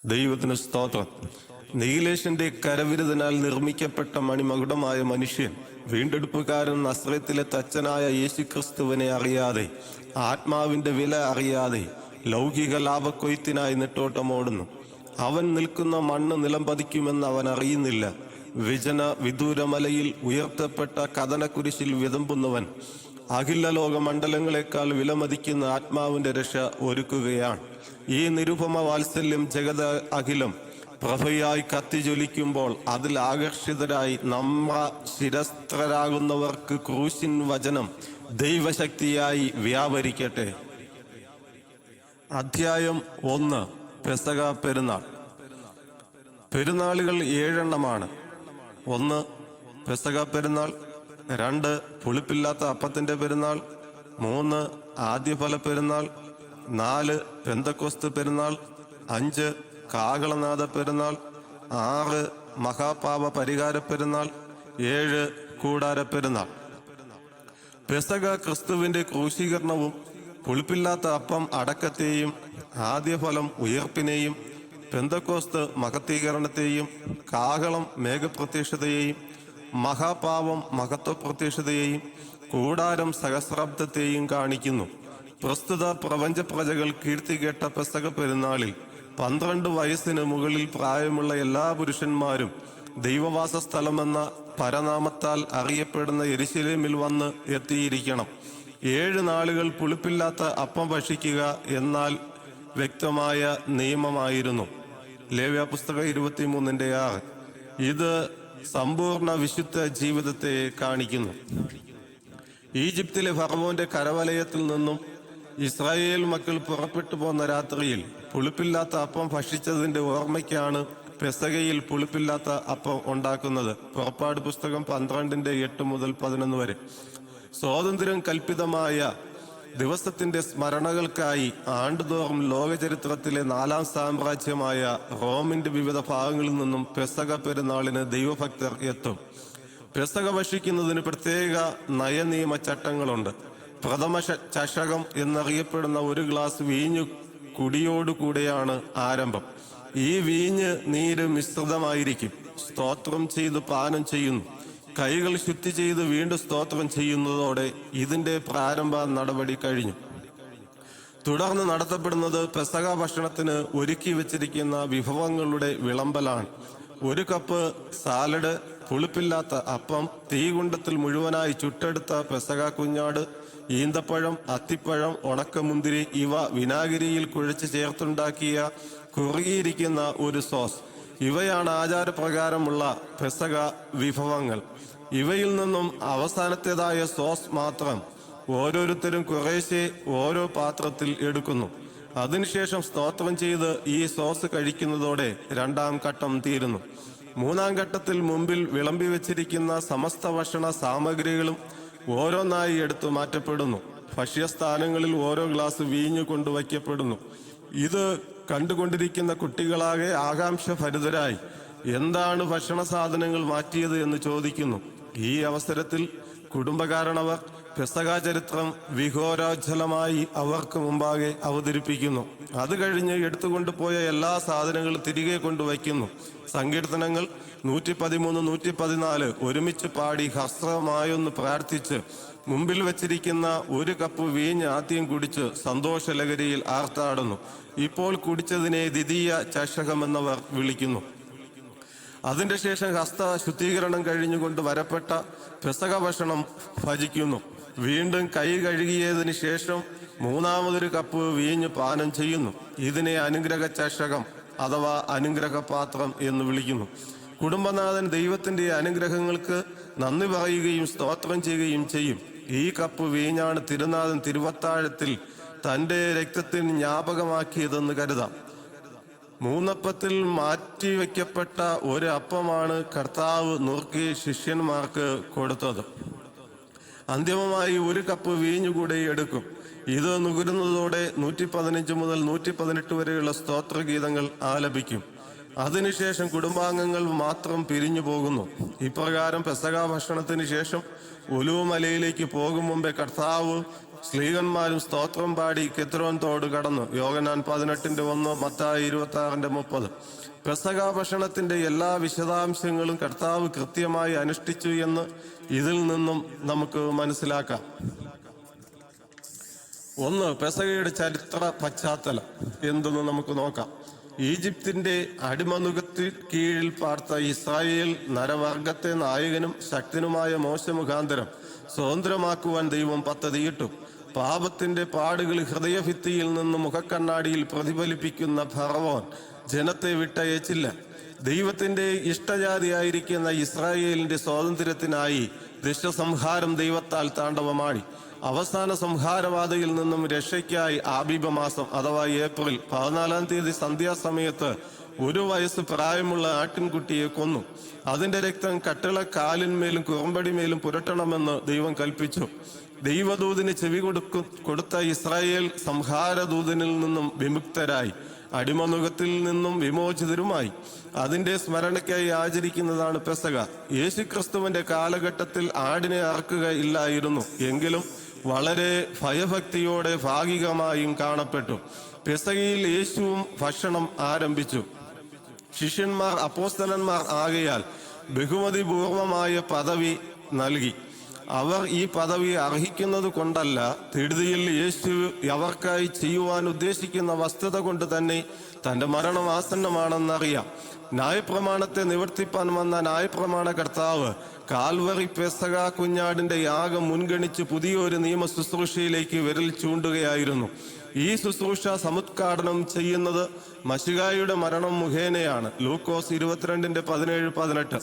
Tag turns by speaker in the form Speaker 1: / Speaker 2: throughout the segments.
Speaker 1: ദൈവത്തിന് സ്തോത്രം. നീലേശന്റെ കരവിരുതിനാൽ നിർമ്മിക്കപ്പെട്ട മണിമകുടമായ മനുഷ്യൻ വീണ്ടെടുപ്പുകാരൻ നസ്രത്തിലെ തച്ചനായ യേശുക്രിസ്തുവിനെ അറിയാതെ, ആത്മാവിന്റെ വില അറിയാതെ ലൗകിക ലാഭക്കൊയ്ത്തിനായി നെട്ടോട്ടമോടുന്നു. അവൻ നിൽക്കുന്ന മണ്ണ് നിലം പതിക്കുമെന്ന് അവൻ അറിയുന്നില്ല. വിദൂരമലയിൽ ഉയർത്തപ്പെട്ട കഥനക്കുരിശിൽ വിതമ്പുന്നവൻ അഖില ലോക മണ്ഡലങ്ങളെക്കാൾ വിലമതിക്കുന്ന ആത്മാവിന്റെ രക്ഷ ഒരുക്കുകയാണ്. ഈ നിരുപമ വാത്സല്യം ജഗത അഖിലം പ്രഭയായി കത്തിജ്വലിക്കുമ്പോൾ അതിൽ ആകർഷിതരായി ശിരസ്ത്രരാകുന്നവർക്ക് ക്രൂശിൻ വചനം ദൈവശക്തിയായി വ്യാപരിക്കട്ടെ. അധ്യായം 1. പെസഹ പെരുന്നാൾ. പെരുന്നാളുകൾ 7 1. പെസഹ പെരുന്നാൾ. 2. പുളിപ്പില്ലാത്ത അപ്പത്തിന്റെ പെരുന്നാൾ. 3. ആദ്യഫല പെരുന്നാൾ. 4. പെന്തക്കോസ്ത് പെരുന്നാൾ. 5. കാകളനാഥ പെരുന്നാൾ. 6. മഹാപാപ പരിഹാര പെരുന്നാൾ. 7. കൂടാര പെരുന്നാൾ. പെസഹ ക്രിസ്തുവിന്റെ ക്രൂശീകരണവും പുളിപ്പില്ലാത്ത അപ്പം അടക്കത്തെയും, ആദ്യഫലം ഉയർപ്പിനെയും, പെന്തക്കോസ്ത് മഹത്വീകരണത്തെയും, കാഹളം മേഘപ്രത്യക്ഷതയെയും, മഹാപാപം മഹത്വപ്രത്യക്ഷതയെയും, കൂടാരം സഹസ്രാബ്ദത്തെയും കാണിക്കുന്നു. പ്രസ്തുത പ്രപഞ്ച പ്രജകൾ കീർത്തികേട്ട പെസഹ പെരുന്നാളിൽ 12 വയസ്സിന് മുകളിൽ പ്രായമുള്ള എല്ലാ പുരുഷന്മാരും ദൈവവാസ സ്ഥലമെന്ന പരനാമത്താൽ അറിയപ്പെടുന്ന യെരുശലേമിൽ വന്ന് എത്തിയിരിക്കണം. 7 നാളുകൾ പുളിപ്പില്ലാത്ത അപ്പം ഭക്ഷിക്കുക എന്നാൽ വ്യക്തമായ നിയമമായിരുന്നു. ലേവ്യപുസ്തകം 23:6. ഇത് സമ്പൂർണ്ണ വിശുദ്ധ ജീവിതത്തെ കാണിക്കുന്നു. ഈജിപ്തിലെ ഫറവോന്റെ കരവലയത്തിൽ നിന്നും ഇസ്രായേൽ മക്കൾ പുറപ്പെട്ടു പോന്ന രാത്രിയിൽ പുളിപ്പില്ലാത്ത അപ്പം ഭക്ഷിച്ചതിന്റെ ഓർമ്മയ്ക്കാണ് പെസഹയിൽ പുളിപ്പില്ലാത്ത അപ്പം ഉണ്ടാക്കുന്നത്. പുറപ്പാട് പുസ്തകം 12:8 മുതൽ 11 വരെ. സ്വാതന്ത്ര്യം കൽപ്പിതമായ ദിവസത്തിന്റെ സ്മരണകൾക്കായി ആണ്ടുതോറും ലോകചരിത്രത്തിലെ 4ാം സാമ്രാജ്യമായ റോമിന്റെ വിവിധ ഭാഗങ്ങളിൽ നിന്നും പെസഹ പെരുന്നാളിന് ദൈവഭക്തർ എത്തും. പെസഹ ഭക്ഷിക്കുന്നതിന് പ്രത്യേക നയനിയമ ചട്ടങ്ങളുണ്ട്. പ്രഥമ ചഷകം എന്നറിയപ്പെടുന്ന 1 ഗ്ലാസ് വീഞ്ഞു കുടിയോടുകൂടെയാണ് ആരംഭം. ഈ വീഞ്ഞ് നീര് മിശ്രിതമായിരിക്കും. സ്തോത്രം ചെയ്ത് പാനം ചെയ്യുന്നു. കൈകൾ ശുദ്ധി ചെയ്ത് വീണ്ടും സ്തോത്രം ചെയ്യുന്നതോടെ ഇതിന്റെ പ്രാരംഭ നടപടി കഴിഞ്ഞു. തുടർന്ന് നടത്തപ്പെടുന്നത് പെസഹ ഭക്ഷണത്തിന് ഒരുക്കി വെച്ചിരിക്കുന്ന വിഭവങ്ങളുടെ വിളമ്പലാണ്. 1 കപ്പ് സാലഡ്, പുളിപ്പില്ലാത്ത അപ്പം, തീകുണ്ടത്തിൽ മുഴുവനായി ചുട്ടെടുത്ത പെസഹ കുഞ്ഞാട്, ഈന്തപ്പഴം, അത്തിപ്പഴം, ഉണക്കമുന്തിരി ഇവ വിനാഗിരിയിൽ കുഴച്ച് ചേർത്തുണ്ടാക്കിയ കുറുകിയിരിക്കുന്ന ഒരു സോസ്. ഇവയാണ് ആചാരപ്രകാരമുള്ള പെസഹ വിഭവങ്ങൾ. ഇവയിൽ നിന്നും അവസാനത്തേതായ സോസ് മാത്രം ഓരോരുത്തരും കുറേശ്ശെ ഓരോ പാത്രത്തിൽ എടുക്കുന്നു. അതിനുശേഷം സ്തോത്രം ചെയ്ത് ഈ സോസ് കഴിക്കുന്നതോടെ 2ാം ഘട്ടം തീരുന്നു. 3ാം ഘട്ടത്തിൽ മുമ്പിൽ വിളമ്പി വെച്ചിരിക്കുന്ന സമസ്ത ഭക്ഷണ സാമഗ്രികളും ഓരോന്നായി എടുത്തു മാറ്റപ്പെടുന്നു. ഭക്ഷ്യസ്ഥാനങ്ങളിൽ ഓരോ ഗ്ലാസ് വീഞ്ഞു കൊണ്ടുവയ്ക്കപ്പെടുന്നു. ഇത് കണ്ടുകൊണ്ടിരിക്കുന്ന കുട്ടികളാകെ ആകാംക്ഷഭരിതരായി എന്താണ് ഭക്ഷണ സാധനങ്ങൾ മാറ്റിയത് എന്ന് ചോദിക്കുന്നു. ഈ അവസരത്തിൽ കുടുംബകാരണവർ പെസഹ ചരിത്രം വിഘോരോജ്വലമായി അവർക്ക് മുമ്പാകെ അവതരിപ്പിക്കുന്നു. അത് കഴിഞ്ഞ് എടുത്തുകൊണ്ടുപോയ എല്ലാ സാധനങ്ങളും തിരികെ കൊണ്ടുവയ്ക്കുന്നു. സങ്കീർത്തനങ്ങൾ 113, 114 ഒരുമിച്ച് പാടി ഹ്രസ്വമായൊന്ന് പ്രാർത്ഥിച്ച് മുമ്പിൽ വച്ചിരിക്കുന്ന 1 കപ്പ് വീഞ്ഞ് ആദ്യം കുടിച്ച് സന്തോഷലഹരിയിൽ ആർത്താടുന്നു. ഇപ്പോൾ കുടിച്ചതിനെ ദ്വിതീയ ചഷകമെന്നവർ വിളിക്കുന്നു. അതിന്റെ ശേഷം ഹസ്ത ശുദ്ധീകരണം കഴിഞ്ഞുകൊണ്ട് വരപ്പെട്ട പെസഹ ഭക്ഷണം ഭജിക്കുന്നു. വീണ്ടും കൈ കഴുകിയതിന് ശേഷം 3ാമതൊരു കപ്പ് വീഞ്ഞ് പാനം ചെയ്യുന്നു. ഇതിനെ അനുഗ്രഹ ചഷകം അഥവാ അനുഗ്രഹപാത്രം എന്ന് വിളിക്കുന്നു. കുടുംബനാഥൻ ദൈവത്തിന്റെ അനുഗ്രഹങ്ങൾക്ക് നന്ദി പറയുകയും സ്തോത്രം ചെയ്യുകയും ചെയ്യും. ഈ കപ്പ് വീഞ്ഞാണ് തിരുനാഥൻ തിരുവത്താഴത്തിൽ തന്റെ രക്തത്തിന് ജ്ഞാപകമാക്കിയതെന്ന് കരുതാം. 3 അപ്പത്തിൽ മാറ്റിവെക്കപ്പെട്ട 1 അപ്പമാണ് കർത്താവ് നുറുക്കി ശിഷ്യന്മാർക്ക് കൊടുത്തത്. അന്തിമമായി 1 കപ്പ് വീഞ്ഞുകൂടെ എടുക്കും. ഇത് നുകരുന്നതോടെ 115 മുതൽ 118 വരെയുള്ള സ്തോത്രഗീതങ്ങൾ ആലപിക്കും. അതിനുശേഷം കുടുംബാംഗങ്ങൾ മാത്രം പിരിഞ്ഞു പോകുന്നു. ഇപ്രകാരം പെസഹ ഭക്ഷണത്തിന് ശേഷം ഒലിവുമലയിലേക്ക് പോകും മുമ്പേ കർത്താവ് സ്ലീഹന്മാരും സ്തോത്രം പാടി കെദ്രോൻ തോട് കടന്നു. യോഹന്നാൻ 18:1, മത്തായി 26:30. പെസഹ ഭക്ഷണത്തിന്റെ എല്ലാ വിശദാംശങ്ങളും കർത്താവ് കൃത്യമായി അനുഷ്ഠിച്ചു എന്ന് ഇതിൽ നിന്നും നമുക്ക് മനസ്സിലാക്കാം. 1. പെസഹയുടെ ചരിത്ര പശ്ചാത്തലം എന്തെന്ന് നമുക്ക് നോക്കാം. ഈജിപ്തിന്റെ അടിമനുഖത്തിൽ കീഴിൽ പാർത്ത ഇസ്രായേൽ നരവർഗത്തെ നായകനും ശക്തനുമായ മോശ മുഖാന്തരം സ്വതന്ത്രമാക്കുവാൻ ദൈവം പദ്ധതിയിട്ടു. പാപത്തിന്റെ പാടുകൾ ഹൃദയഭിത്തിയിൽ നിന്ന് മുഖക്കണ്ണാടിയിൽ പ്രതിഫലിപ്പിക്കുന്ന ഫറവോൻ ജനത്തെ വിട്ടയച്ചില്ല. ദൈവത്തിന്റെ ഇഷ്ടജാതിയായിരിക്കുന്ന ഇസ്രായേലിന്റെ സ്വാതന്ത്ര്യത്തിനായി ദുഷ്ടസംഹാരം ദൈവത്താൽ താണ്ഡവമാടി. അവസാന സംഹാരവാദയിൽ നിന്നും രക്ഷയ്ക്കായി ആബീബ മാസം അഥവാ ഏപ്രിൽ 14 സന്ധ്യാസമയത്ത് 1 വയസ്സ് പ്രായമുള്ള ആട്ടിൻകുട്ടിയെ കൊന്നു. അതിന്റെ രക്തം കട്ടിള കാലിന്മേലും കുറുമ്പടിമേലും പുരട്ടണമെന്ന് ദൈവം കൽപ്പിച്ചു. ദൈവദൂതിന് ചെവി കൊടുത്ത ഇസ്രായേൽ സംഹാരദൂതനിൽ നിന്നും വിമുക്തരായി അടിമനുഖത്തിൽ നിന്നും വിമോചിതരുമായി. അതിന്റെ സ്മരണയ്ക്കായി ആചരിക്കുന്നതാണ് പെസഹ. യേശുക്രിസ്തുവിന്റെ കാലഘട്ടത്തിൽ ആടിനെ അറക്കുക ഇല്ലായിരുന്നു, എങ്കിലും വളരെ ഭയഭക്തിയോടെ ഭാഗികമായും കാണപ്പെട്ടു. പെസഹയിൽ യേശുവും ഭക്ഷണം ആരംഭിച്ചു. ശിഷ്യന്മാർ അപ്പോസ്തലന്മാർ ആകയാൽ ബഹുമതിപൂർവമായ പദവി നൽകി. അവർ ഈ പദവി അർഹിക്കുന്നത് കൊണ്ടല്ല, തിടുതിയിൽ യേശു അവർക്കായി ചെയ്യുവാൻ ഉദ്ദേശിക്കുന്ന വസ്തുത കൊണ്ട് തന്നെ തന്റെ മരണം ആസന്നമാണെന്നറിയാം. ന്യായപ്രമാണത്തെ നിവർത്തിപ്പാൻ വന്ന ന്യായപ്രമാണ കർത്താവ് കാൽവറി പെസഹ കുഞ്ഞാടിന്റെ യാഗം മുൻഗണിച്ച് പുതിയൊരു നിയമ ശുശ്രൂഷയിലേക്ക് വിരൽ ചൂണ്ടുകയായിരുന്നു. ഈ ശുശ്രൂഷ സമുദ്ഘാടനം ചെയ്യുന്നത് മശിഹായുടെ മരണം മുഖേനയാണ്. ലൂക്കോസ് 22:17-18.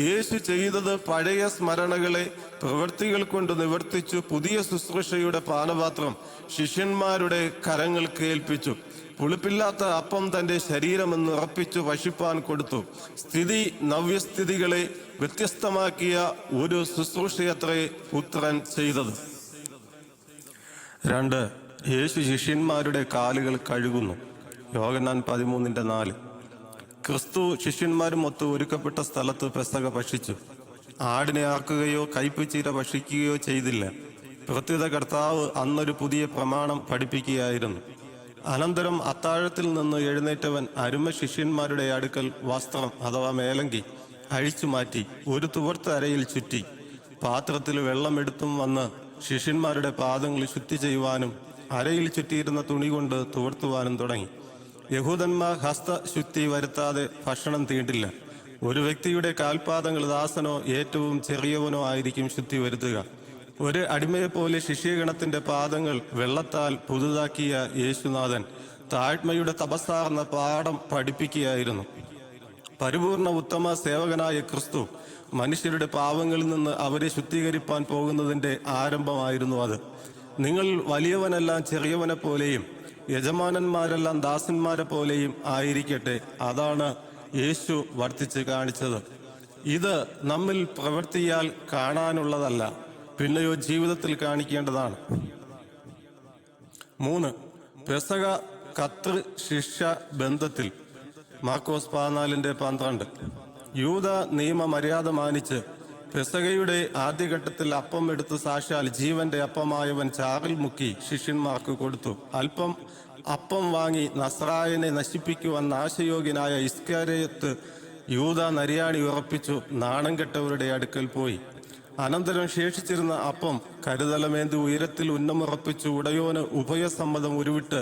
Speaker 1: യേശു ചെയ്തത് പഴയ സ്മരണകളെ പ്രവൃത്തികൾ കൊണ്ട് നിവർത്തിച്ചു പുതിയ ശുശ്രൂഷയുടെ പാനപാത്രം ശിഷ്യന്മാരുടെ കരങ്ങൾക്ക് ഏൽപ്പിച്ചു. പുളിപ്പില്ലാത്ത അപ്പം തന്റെ ശരീരമെന്ന് ഉറപ്പിച്ചു ഭക്ഷിപ്പാൻ കൊടുത്തു. സ്ഥിതി നവ്യസ്ഥിതികളെ വ്യത്യസ്തമാക്കിയ ഒരു ശുശ്രൂഷയത്രേ പുത്രൻ ചെയ്തത്. 2. യേശു ശിഷ്യന്മാരുടെ കാലുകൾ കഴുകുന്നു. യോഹന്നാൻ 13:4. ക്രിസ്തു ശിഷ്യന്മാരും ഒത്ത് ഒരുക്കപ്പെട്ട സ്ഥലത്ത് പെസഹ ഭക്ഷിച്ചു. ആടിനെ ആക്കുകയോ കയ്പുചീര ഭക്ഷിക്കുകയോ ചെയ്തില്ല. പ്രത്യുത കർത്താവ് അന്നൊരു പുതിയ പ്രമാണം പഠിപ്പിക്കുകയായിരുന്നു. അനന്തരം അത്താഴത്തിൽ നിന്ന് എഴുന്നേറ്റവൻ അരുമ ശിഷ്യന്മാരുടെ അടുക്കൽ വസ്ത്രം അഥവാ മേലങ്കി അഴിച്ചു മാറ്റി ഒരു തുവർത്ത അരയിൽ ചുറ്റി പാത്രത്തിൽ വെള്ളമെടുത്തും വന്ന് ശിഷ്യന്മാരുടെ പാദങ്ങൾ ശുദ്ധി ചെയ്യുവാനും അരയിൽ ചുറ്റിയിരുന്ന തുണി കൊണ്ട് തുവർത്തുവാനും തുടങ്ങി. യഹൂദന്മാർ ഹസ്തശുദ്ധി വരുത്താതെ ഭക്ഷണം തീണ്ടില്ല. ഒരു വ്യക്തിയുടെ കാൽപാദങ്ങൾ ദാസനോ ഏറ്റവും ചെറിയവനോ ആയിരിക്കും ശുദ്ധി വരുത്തുക. ഒരു അടിമയെപ്പോലെ ശിഷ്യഗണത്തിന്റെ പാദങ്ങൾ വെള്ളത്താൽ പുതുതാക്കിയ യേശുനാഥൻ താഴ്മയുടെ തപസ്സാർന്ന പാഠം പഠിപ്പിക്കുകയായിരുന്നു. പരിപൂർണ ഉത്തമ സേവകനായ ക്രിസ്തു മനുഷ്യരുടെ പാവങ്ങളിൽ നിന്ന് അവരെ ശുദ്ധീകരിപ്പാൻ പോകുന്നതിന്റെ ആരംഭമായിരുന്നു അത്. നിങ്ങൾ വലിയവനെല്ലാം ചെറിയവനെ പോലെയും യജമാനന്മാരെല്ലാം ദാസന്മാരെ പോലെയും ആയിരിക്കട്ടെ. അതാണ് യേശു വർത്തിച്ച് കാണിച്ചത്. ഇത് നമ്മിൽ പ്രവൃത്തിയാൽ കാണാനുള്ളതല്ല, പിന്നെയോ ജീവിതത്തിൽ കാണിക്കേണ്ടതാണ്. 3. പെസഹ കർത്തൃ ശിഷ്യ ബന്ധത്തിൽ. മാർക്കോസ് 14:12. യൂദ നിയമ മര്യാദ മാനിച്ച് പെസഹയുടെ ആദ്യഘട്ടത്തിൽ അപ്പം എടുത്ത് സാക്ഷാൽ ജീവന്റെ അപ്പമായവൻ ചാറിൽ മുക്കി ശിഷ്യന്മാർക്ക് കൊടുത്തു. അല്പം അപ്പം വാങ്ങി നസ്രായനെ നശിപ്പിക്കുവാൻ നാശയോഗ്യനായ ഇസ്കാരിയോത്ത് യൂദ നരിയാണി ഉറപ്പിച്ചു നാണം കെട്ടവരുടെ അടുക്കൽ പോയി. അനന്തരം ശേഷിച്ചിരുന്ന അപ്പം കരുതലമേന്തി ഉയരത്തിൽ ഉന്നമുറപ്പിച്ചു ഉടയോന് ഉഭയസമ്മതം ഉരുവിട്ട്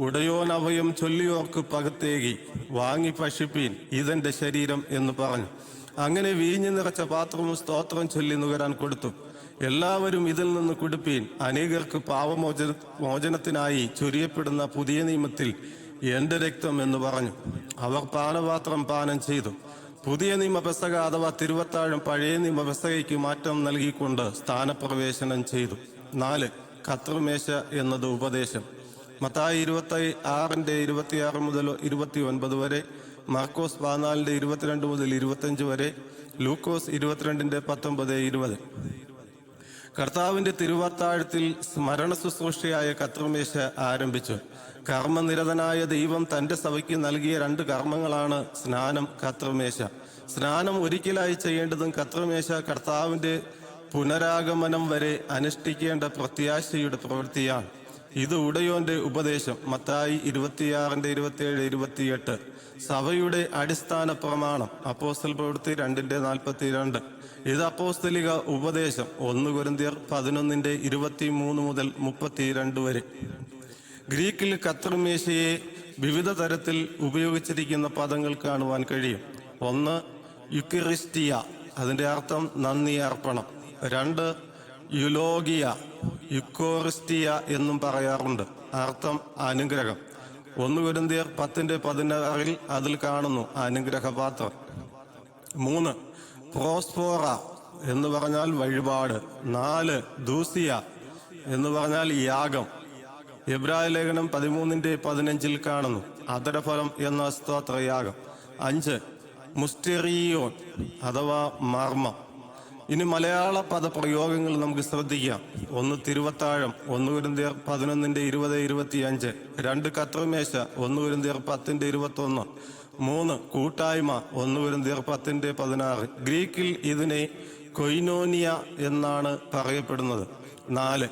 Speaker 1: ഉടയോൻ അഭയം ചൊല്ലിയോർക്ക് പകത്തേകി വാങ്ങി ഭക്ഷിപ്പീൻ, ഇതെന്റെ ശരീരം എന്ന് പറഞ്ഞു. അങ്ങനെ വീഞ്ഞു നിറച്ച പാത്രവും സ്തോത്രം ചൊല്ലി നുകരാൻ കൊടുത്തു. എല്ലാവരും ഇതിൽ നിന്ന് കുടിപ്പീൻ, അനേകർക്ക് പാപമോചനത്തിനായി ചൊരിയപ്പെടുന്ന പുതിയ നിയമത്തിൽ എന്റെ രക്തം എന്ന് പറഞ്ഞു. അവർ പാനപാത്രം പാനം ചെയ്തു. പുതിയ നിയമ പെസഹ അഥവാ തിരുവത്താഴം പഴയ നിയമ പെസഹയ്ക്ക് മാറ്റം നൽകിക്കൊണ്ട് സ്ഥാനപ്രവേശനം ചെയ്തു. 4. കർത്തൃമേശ എന്നത് ഉപദേശം. മത്തായി 26:26 മുതൽ 29 വരെ, മാർക്കോസ് 14:22 മുതൽ 25 വരെ, ലൂക്കോസ് 22:19-20. കർത്താവിന്റെ തിരുവത്താഴത്തിൽ സ്മരണ ശുശ്രൂഷയായ കർത്തൃമേശ ആരംഭിച്ചു. കർമ്മനിരതനായ ദൈവം തന്റെ സഭയ്ക്ക് നൽകിയ 2 കർമ്മങ്ങളാണ് സ്നാനം, കർത്തൃമേശ. സ്നാനം ഒരിക്കലായി ചെയ്യേണ്ടതും കർത്തൃമേശ കർത്താവിന്റെ പുനരാഗമനം വരെ അനുഷ്ഠിക്കേണ്ട പ്രത്യാശയുടെ പ്രവൃത്തിയാണ്. ഇത് ഉടയോന്റെ ഉപദേശം. മത്തായി 26:27-28. സഭയുടെ അടിസ്ഥാന പ്രമാണം. അപ്പോസ്തല പ്രവൃത്തി 2:42. ഇത് അപ്പോസ്തലിക ഉപദേശം. 1 കൊരിന്ത്യർ 11:23 മുതൽ 32 വരെ. ഗ്രീക്കിൽ കത്രിമേശയെ വിവിധ തരത്തിൽ ഉപയോഗിച്ചിരിക്കുന്ന പദങ്ങൾ കാണുവാൻ കഴിയും. 1 യുക്രിസ്റ്റിയ, അതിൻ്റെ അർത്ഥം നന്ദി അർപ്പണം. 2 യുലോഗിയ, യുക്കോറിസ്റ്റിയ എന്നും പറയാറുണ്ട്, അർത്ഥം അനുഗ്രഹം. 1 കൊരിന്ത്യർ 10:16 അതിൽ കാണുന്നു അനുഗ്രഹപാത്രം. 3 പ്രോസ്പോറ എന്ന് പറഞ്ഞാൽ വഴിപാട്. 4 ദൂസിയ എന്ന് പറഞ്ഞാൽ യാഗം. എബ്രായ ലേഖനം 13:15 കാണുന്നു അധരഫലം എന്ന സ്തോത്രയാഗം. 5 മുസ്റ്റെറിയോൻ അഥവാ മർമ്മം. ഇനി മലയാള പദപ്രയോഗങ്ങൾ നമുക്ക് ശ്രദ്ധിക്കാം. 1 തിരുവത്താഴം, 1 കൊരിന്ത്യർ 11:20-25. 2 കത്രിമേശ, 1 കൊരിന്ത്യർ 10:21. 3 കൂട്ടായ്മ, 1 കൊരിന്ത്യർ 10:16. ഗ്രീക്കിൽ ഇതിനെ കൊയിനോനിയ എന്നാണ് പറയപ്പെടുന്നത്. 4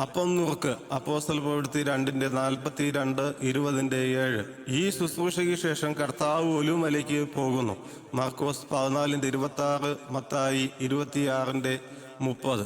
Speaker 1: അപ്പം നുറുക്ക്. അപ്പോസ്തല പ്രവൃത്തി 2:42-20:7. ഈ ശുശ്രൂഷയ്ക്ക് ശേഷം കർത്താവ് ഒലിവുമലയ്ക്ക് പോകുന്നു. മാർക്കോസ് 14:26, മത്തായി 26:30.